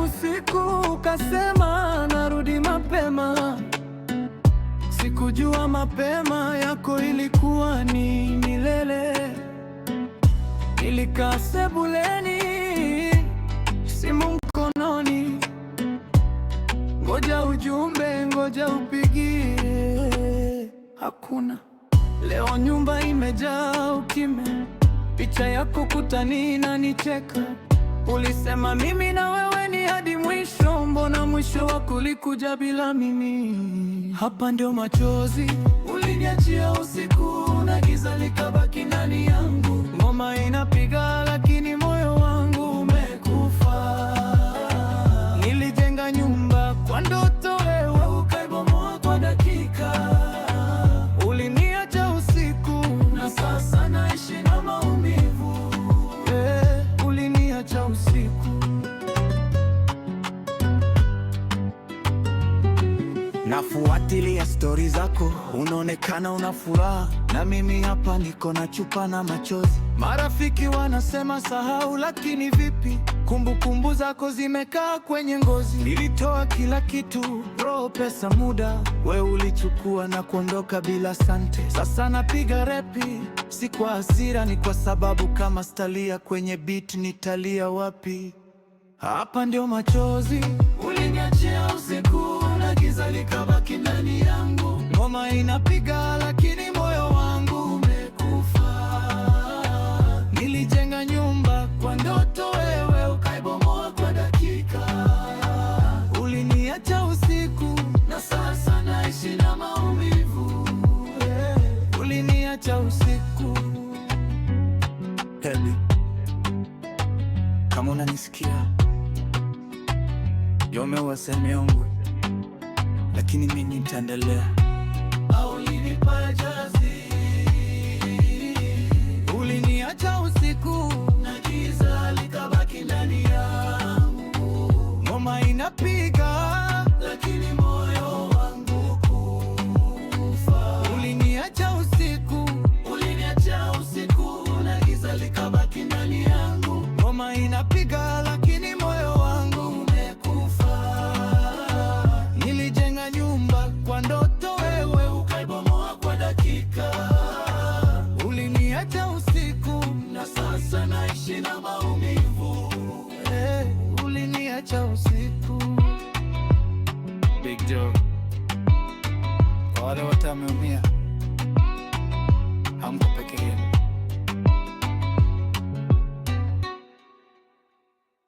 usiku ukasema narudi mapema. Sikujua mapema yako ilikuwa ni milele. Nilikaa sebuleni, simu mkononi, ngoja ujumbe, ngoja upigie, hakuna. Leo nyumba imejaa ukimya, picha yako kutani inanicheka. Ulisema mimi na wewe ni hadi mwisho, mbona mwisho wako ulikuja bila mimi? Hapa ndio machozi uliniachia usiku, na giza likabaki ndani yangu. Ngoma inapiga lakini moyo wangu umekufa. Nilijenga nyumba kwa ndoto, wewe ukaibomoa kwa dakika. Uliniacha usiku na sasa naishi na maumivu. Uliniacha usiku. Nafuatilia stori zako, unaonekana una furaha, na mimi hapa niko na chupa na machozi. Marafiki wanasema sahau, lakini vipi? Kumbukumbu zako zimekaa kwenye ngozi. Nilitoa kila kitu, roho, pesa, muda, we ulichukua na kuondoka bila sante. Sasa napiga repi, si kwa hasira, ni kwa sababu kama stalia kwenye beat nitalia wapi? Hapa ndio machozi uliniachia usiku, na giza likabaki ndani yangu. Ngoma inapiga lakini moyo wangu umekufa. Nilijenga nyumba kwa ndoto, wewe ukaibomoa kwa dakika. Uliniacha usiku na sasa naishi na maumivu. Uliniacha usiku. Baby, kama unanisikia, yomeua sehemu yangu, lakini mimi nitaendelea. Ulinipa jazi, uliniacha usiku, na giza likabaki ndani yangu. Ngoma inapiga lakini moyo wangu kufa. Uliniacha usiku, uliniacha usiku, na giza likabaki ndani yangu. Ngoma inapiga lakini moyo wangu umekufa. Nilijenga nyumba kwa ndoto, wewe ukaibomoa kwa dakika. Uliniacha usiku na sasa naishi na maumivu. Uliniacha usiku. Big Joe, kwa wale wote wameumia, hamko peke yenu.